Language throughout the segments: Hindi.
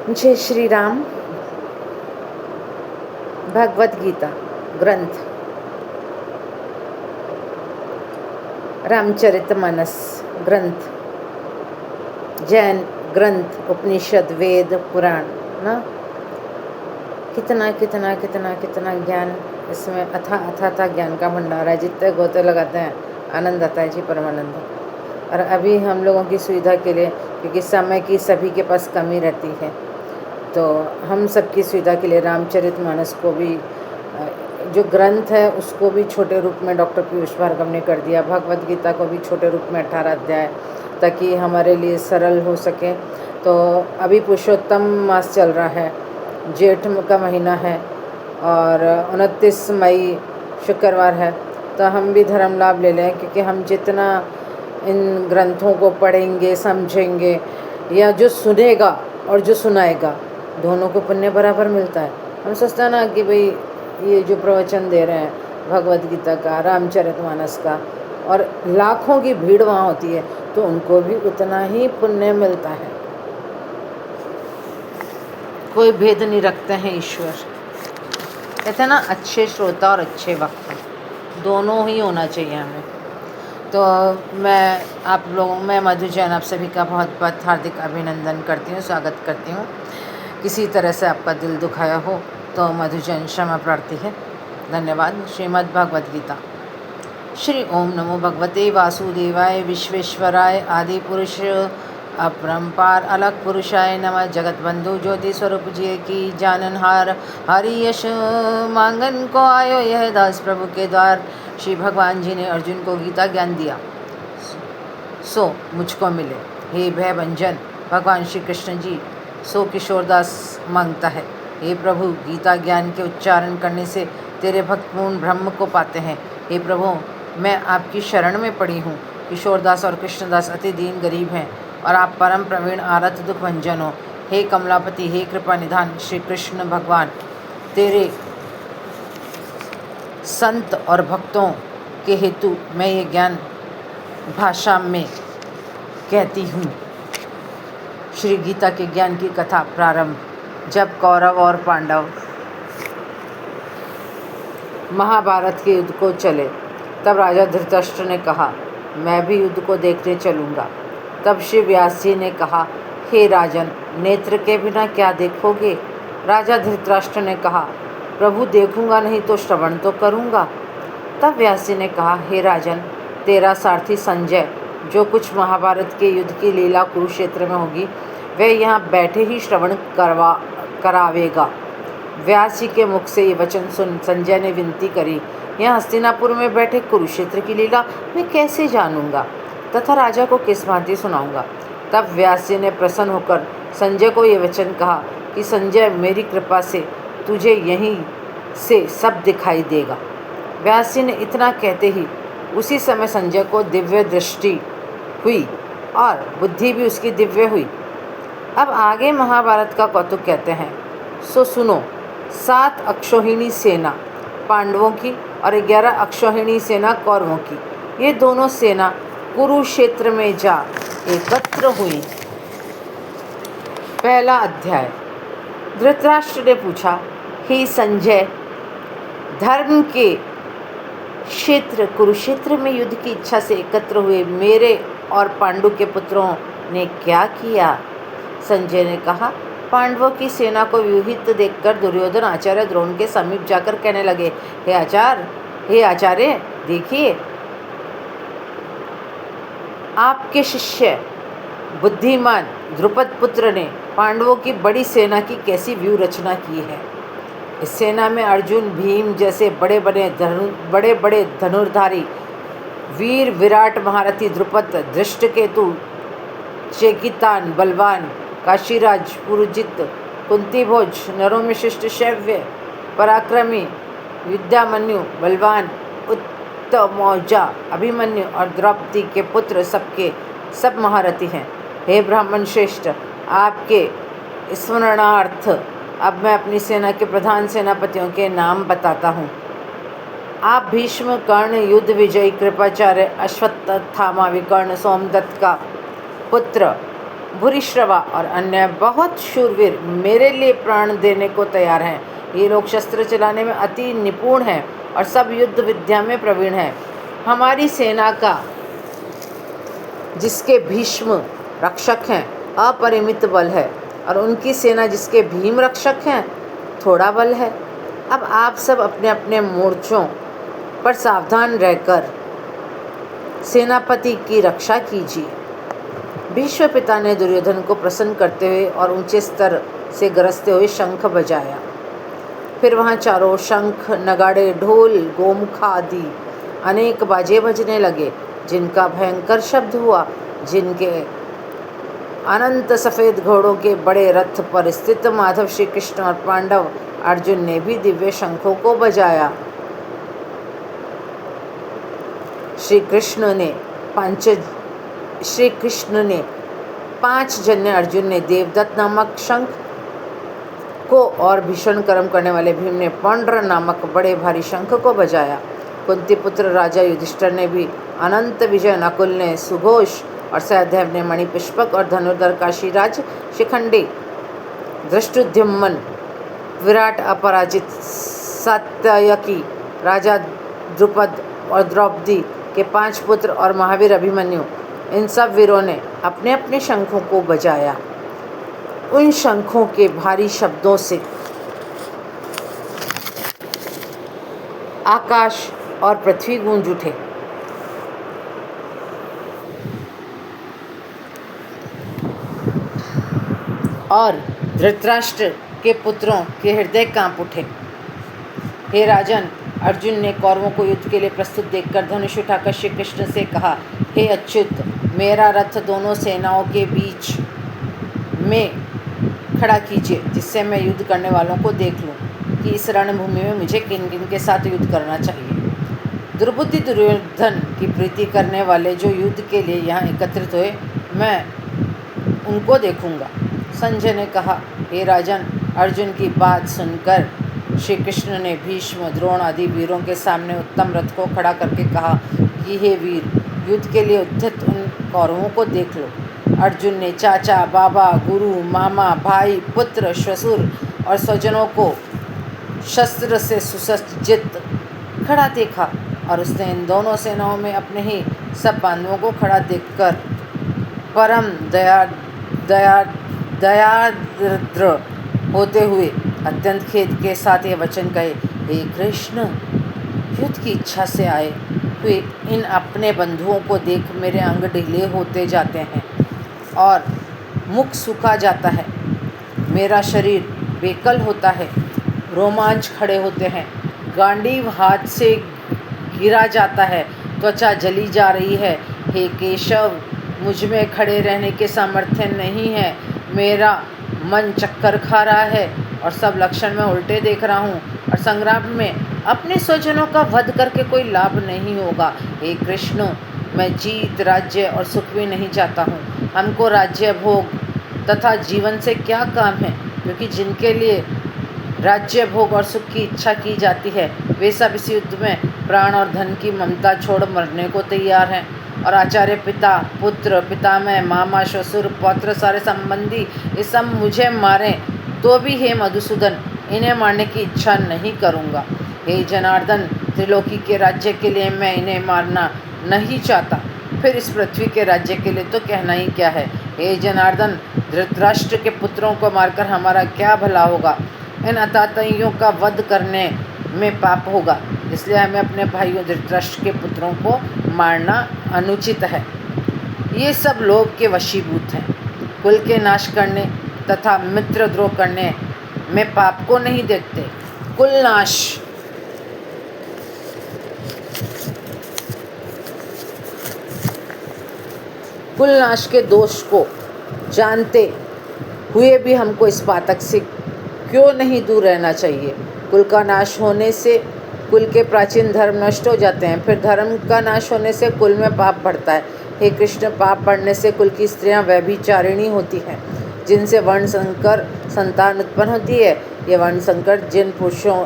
जय श्री राम। भगवद गीता ग्रंथ, रामचरितमानस ग्रंथ, जैन ग्रंथ, उपनिषद, वेद, पुराण ना, कितना कितना कितना कितना ज्ञान इसमें अथा ज्ञान का भंडार है। जितने गोते लगाते हैं आनंद आता है जी, परमानंद। और अभी हम लोगों की सुविधा के लिए, क्योंकि समय की सभी के पास कमी रहती है, तो हम सबकी सुविधा के लिए रामचरितमानस को भी, जो ग्रंथ है उसको भी छोटे रूप में डॉक्टर पीयूष भार्गव ने कर दिया। भगवद गीता को भी छोटे रूप में 18 अध्याय, ताकि हमारे लिए सरल हो सके। तो अभी पुरुषोत्तम मास चल रहा है, जेठ का महीना है और 29 मई शुक्रवार है। तो हम भी धर्म लाभ ले लें, क्योंकि हम जितना इन ग्रंथों को पढ़ेंगे, समझेंगे, या जो सुनेगा और जो सुनाएगा, दोनों को पुण्य बराबर मिलता है। हम सोचते हैं ना कि भाई ये जो प्रवचन दे रहे हैं भगवद गीता का, रामचरितमानस का, और लाखों की भीड़ वहाँ होती है, तो उनको भी उतना ही पुण्य मिलता है। कोई भेद नहीं रखते हैं ईश्वर। कहते हैं ना, अच्छे श्रोता और अच्छे वक्ता दोनों ही होना चाहिए हमें। तो मैं मधु जैन आप सभी का बहुत बहुत हार्दिक अभिनंदन करती हूँ, स्वागत करती हूँ। किसी तरह से आपका दिल दुखाया हो तो मधु जैन क्षमा प्रार्थी है। धन्यवाद। श्रीमद् भगवद गीता। श्री ओम नमो भगवते वासुदेवाय विश्वेश्वराय आदि पुरुष अपरंपार अलग पुरुषाय नमः। जगत बंधु ज्योति स्वरूप जी की जाननहार हरि यश मांगन को आयो यह दास प्रभु के द्वार। श्री भगवान जी ने अर्जुन को गीता ज्ञान दिया सो मुझको मिले। हे भय भंजन भगवान श्री कृष्ण जी सो किशोरदास मांगता है। हे प्रभु, गीता ज्ञान के उच्चारण करने से तेरे भक्त पूर्ण ब्रह्म को पाते हैं। हे प्रभु, मैं आपकी शरण में पड़ी हूँ। किशोरदास और कृष्णदास अति दीन गरीब हैं और आप परम प्रवीण आरत दुख भंजन हो। हे कमलापति, हे कृपा निधान श्री कृष्ण भगवान, तेरे संत और भक्तों के हेतु मैं ये ज्ञान भाषा में कहती हूँ। श्री गीता के ज्ञान की कथा प्रारंभ। जब कौरव और पांडव महाभारत के युद्ध को चले, तब राजा धृतराष्ट्र ने कहा, मैं भी युद्ध को देखने चलूँगा। तब श्री व्यास जी ने कहा, हे राजन, नेत्र के बिना क्या देखोगे? राजा धृतराष्ट्र ने कहा, प्रभु, देखूंगा नहीं तो श्रवण तो करूँगा। तब व्यास जी ने कहा, हे राजन, तेरा सारथी संजय जो कुछ महाभारत के युद्ध की लीला कुरुक्षेत्र में होगी, वह यहाँ बैठे ही श्रवण करावेगा। व्यास जी के मुख से ये वचन सुन संजय ने विनती करी, यहाँ हस्तिनापुर में बैठे कुरुक्षेत्र की लीला मैं कैसे जानूंगा तथा राजा को किस भांति सुनाऊंगा। तब व्यास जी ने प्रसन्न होकर संजय को ये वचन कहा कि संजय, मेरी कृपा से तुझे यहीं से सब दिखाई देगा। व्यास जी ने इतना कहते ही उसी समय संजय को दिव्य दृष्टि हुई और बुद्धि भी उसकी दिव्य हुई। अब आगे महाभारत का कौतुक कहते हैं, सो सुनो। 7 अक्षौहिणी सेना पांडवों की और 11 अक्षौहिणी सेना कौरवों की, ये दोनों सेना कुरुक्षेत्र में जा एकत्र हुई। पहला अध्याय। धृतराष्ट्र ने पूछा, हे संजय, धर्म के क्षेत्र कुरुक्षेत्र में युद्ध की इच्छा से एकत्र हुए मेरे और पांडु के पुत्रों ने क्या किया? संजय ने कहा, पांडवों की सेना को व्यूहित देखकर दुर्योधन आचार्य द्रोण के समीप जाकर कहने लगे, हे आचार्य, देखिए, आपके शिष्य बुद्धिमान द्रुपद पुत्र ने पांडवों की बड़ी सेना की कैसी व्यूह रचना की है। इस सेना में अर्जुन, भीम जैसे बड़े बड़े धनुर्धारी वीर, विराट महारथी द्रुपद, धृष्टकेतु, चेकितान बलवान, काशीराज पुरुजित, कुंतीभोज, नरोमशिष्ट शैव्य, पराक्रमी, विद्यामन्यु, बलवान, उत्तमौजा, अभिमन्यु और द्रौपदी के पुत्र सबके सब महारथी हैं। हे ब्राह्मण श्रेष्ठ, आपके स्मरणार्थ अब मैं अपनी सेना के प्रधान सेनापतियों के नाम बताता हूँ। आप भीष्म, कर्ण, युद्ध विजयी, कृपाचार्य, अश्वत्थामा, विकर्ण, सोमदत्त का पुत्र, भूरिश्रवा और अन्य बहुत शूरवीर मेरे लिए प्राण देने को तैयार हैं। ये लोग शस्त्र चलाने में अति निपुण हैं और सब युद्ध विद्या में प्रवीण हैं। हमारी सेना का जिसके भीष्म रक्षक हैं अपरिमित बल है और उनकी सेना जिसके भीम रक्षक हैं थोड़ा बल है। अब आप सब अपने अपने मोर्चों पर सावधान रहकर सेनापति की रक्षा कीजिए। भीष्म पिता ने दुर्योधन को प्रसन्न करते हुए और ऊंचे स्तर से गरजते हुए शंख बजाया। फिर वहाँ चारों शंख, नगाड़े, ढोल, गोमुखा आदि अनेक बाजे बजने लगे, जिनका भयंकर शब्द हुआ। जिनके अनंत सफ़ेद घोड़ों के बड़े रथ पर स्थित माधव, श्री कृष्ण और पांडव अर्जुन ने भी दिव्य शंखों को बजाया। श्री कृष्ण ने 5 जन्य अर्जुन ने देवदत्त नामक शंख को और भीषण कर्म करने वाले भीम ने पौंड्र नामक बड़े भारी शंख को बजाया। कुंती पुत्र राजा युधिष्ठिर ने भी अनंत विजय, नकुल ने सुघोष और सहदेव ने मणिपुष्पक और धनुर्धर काशीराज शिखंडी, धृष्टुद्युम्न, विराट अपराजित, सात्यकी, राजा द्रुपद और द्रौपदी के 5 पुत्र और महावीर अभिमन्यु, इन सब वीरों ने अपने अपने शंखों को बजाया। उन शंखों के भारी शब्दों से आकाश और पृथ्वी गूंज उठे। और धृतराष्ट्र के पुत्रों के हृदय कांप उठे। हे राजन, अर्जुन ने कौरवों को युद्ध के लिए प्रस्तुत देखकर धनुष उठाकर श्री कृष्ण से कहा, हे अच्युत, मेरा रथ दोनों सेनाओं के बीच में खड़ा कीजिए, जिससे मैं युद्ध करने वालों को देख लूं कि इस रणभूमि में मुझे किन किन के साथ युद्ध करना चाहिए। दुर्बुद्धि दुर्योधन की प्रीति करने वाले जो युद्ध के लिए यहाँ एकत्रित हुए, मैं उनको देखूंगा। संजय ने कहा, हे राजन, अर्जुन की बात सुनकर श्री कृष्ण ने भीष्म, द्रोण आदि वीरों के सामने उत्तम रथ को खड़ा करके कहा कि हे वीर, युद्ध के लिए उद्यत उन कौरवों को देख लो। अर्जुन ने चाचा, बाबा, गुरु, मामा, भाई, पुत्र, श्वशुर और स्वजनों को शस्त्र से सुसज्जित खड़ा देखा और उसने इन दोनों सेनाओं में अपने ही सब बांधवों को खड़ा देखकर परम दयाद्र होते हुए अत्यंत खेद के साथ ये वचन कहे, हे कृष्ण, युद्ध की इच्छा से आए हुए इन अपने बंधुओं को देख मेरे अंग ढीले होते जाते हैं और मुख सूखा जाता है, मेरा शरीर बेकल होता है, रोमांच खड़े होते हैं, गांडीव हाथ से गिरा जाता है, त्वचा जली जा रही है। हे केशव, मुझ में खड़े रहने के सामर्थ्य नहीं है, मेरा मन चक्कर खा रहा है और सब लक्षण में उल्टे देख रहा हूँ और संग्राम में अपने स्वजनों का वध करके कोई लाभ नहीं होगा। हे कृष्ण, मैं जीत, राज्य और सुख भी नहीं चाहता हूँ। हमको राज्य, भोग तथा जीवन से क्या काम है, क्योंकि जिनके लिए राज्य, भोग और सुख की इच्छा की जाती है वे सब इस युद्ध में प्राण और धन की ममता छोड़ मरने को तैयार हैं। और आचार्य, पिता, पुत्र, पितामह, मामा, ससुर, पौत्र, सारे संबंधी ये सब मुझे मारें तो भी हे मधुसूदन, इन्हें मारने की इच्छा नहीं करूँगा। हे जनार्दन, त्रिलोकी के राज्य के लिए मैं इन्हें मारना नहीं चाहता, फिर इस पृथ्वी के राज्य के लिए तो कहना ही क्या है। हे जनार्दन, धृतराष्ट्र के पुत्रों को मारकर हमारा क्या भला होगा, इन अतातइयों का वध करने में पाप होगा, इसलिए हमें अपने भाइयों धृतराष्ट्र के पुत्रों को मारना अनुचित है। ये सब लोभ के वशीभूत हैं, कुल के नाश करने तथा मित्रद्रोह करने में पाप को नहीं देखते। कुल नाश के दोष को जानते हुए भी हमको इस पातक से क्यों नहीं दूर रहना चाहिए। कुल का नाश होने से कुल के प्राचीन धर्म नष्ट हो जाते हैं, फिर धर्म का नाश होने से कुल में पाप बढ़ता है। हे कृष्ण, पाप बढ़ने से कुल की स्त्रियां व्यभिचारिणी होती हैं, जिनसे वर्ण संकर संतान उत्पन्न होती है। ये वर्ण संकर जिन पुरुषों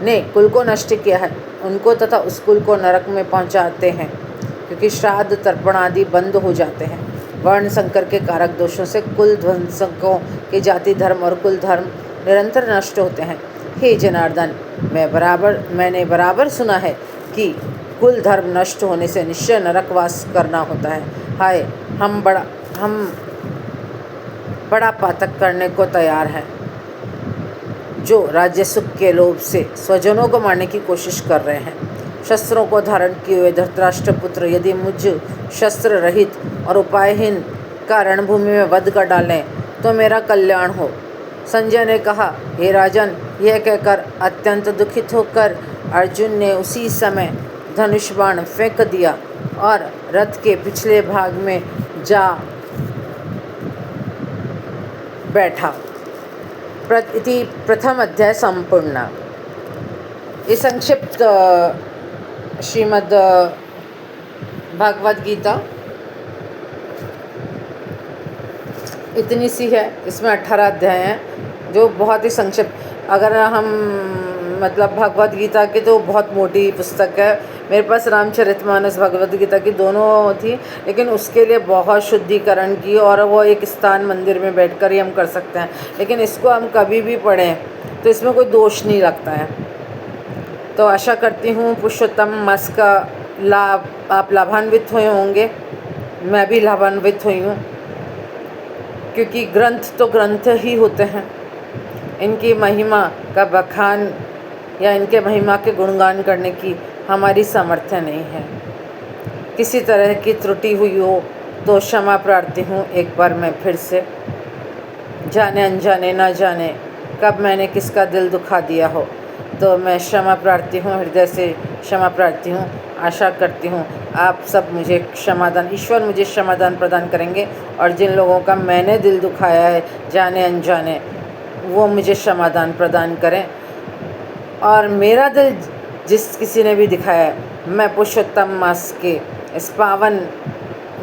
ने कुल को नष्ट किया है उनको तथा उस कुल को नरक में पहुंचाते हैं, क्योंकि श्राद्ध, तर्पण आदि बंद हो जाते हैं। वर्ण संकर के कारक दोषों से कुल ध्वंसकों के जाति धर्म और कुल धर्म निरंतर नष्ट होते हैं। हे जनार्दन, मैंने बराबर सुना है कि कुल धर्म नष्ट होने से निश्चय नरकवास करना होता है। हाय, हम बड़ा पातक करने को तैयार हैं, जो राज्य सुख के लोभ से स्वजनों को मारने की कोशिश कर रहे हैं। शस्त्रों को धारण किए हुए धृतराष्ट्र पुत्र यदि मुझ शस्त्र रहित और उपायहीन का रणभूमि में वध कर डालें तो मेरा कल्याण हो। संजय ने कहा, हे राजन, यह कहकर अत्यंत दुखित होकर अर्जुन ने उसी समय धनुष बाण फेंक दिया और रथ के पिछले भाग में जा बैठा। इति प्रथम अध्याय संपूर्ण। ये संक्षिप्त श्रीमद् भागवत गीता इतनी सी है। इसमें 18 अध्याय हैं, जो बहुत ही संक्षिप्त। अगर हम मतलब भगवत गीता की तो बहुत मोटी पुस्तक है। मेरे पास रामचरितमानस भगवत गीता की दोनों थी, लेकिन उसके लिए बहुत शुद्धिकरण की, और वो एक स्थान मंदिर में बैठकर ही हम कर सकते हैं। लेकिन इसको हम कभी भी पढ़ें तो इसमें कोई दोष नहीं लगता है। तो आशा करती हूँ पुरुषोत्तम मास का लाभ आप लाभान्वित हुए होंगे। मैं भी लाभान्वित हुई हूँ, क्योंकि ग्रंथ तो ग्रंथ ही होते हैं। इनकी महिमा का बखान या इनके महिमा के गुणगान करने की हमारी सामर्थ्य नहीं है। किसी तरह की त्रुटि हुई हो तो क्षमा प्रार्थी हूँ एक बार मैं फिर से। जाने अनजाने ना जाने कब मैंने किसका दिल दुखा दिया हो, तो मैं क्षमा प्रार्थी हूँ, हृदय से क्षमा प्रार्थी हूँ। आशा करती हूँ आप सब मुझे क्षमादान, ईश्वर मुझे क्षमादान प्रदान करेंगे, और जिन लोगों का मैंने दिल दुखाया है जाने अनजाने, वो मुझे क्षमादान प्रदान करें। और मेरा दिल जिस किसी ने भी दिखाया है, मैं पुरुषोत्तम मास के इस पावन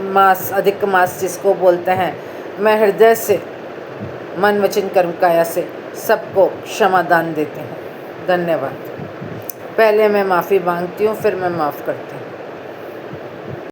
मास, अधिक मास जिसको बोलते हैं, मैं हृदय से, मन वचन कर्म काया से सबको क्षमादान देते हैं। धन्यवाद। पहले मैं माफ़ी मांगती हूँ, फिर मैं माफ़ करती हूँ।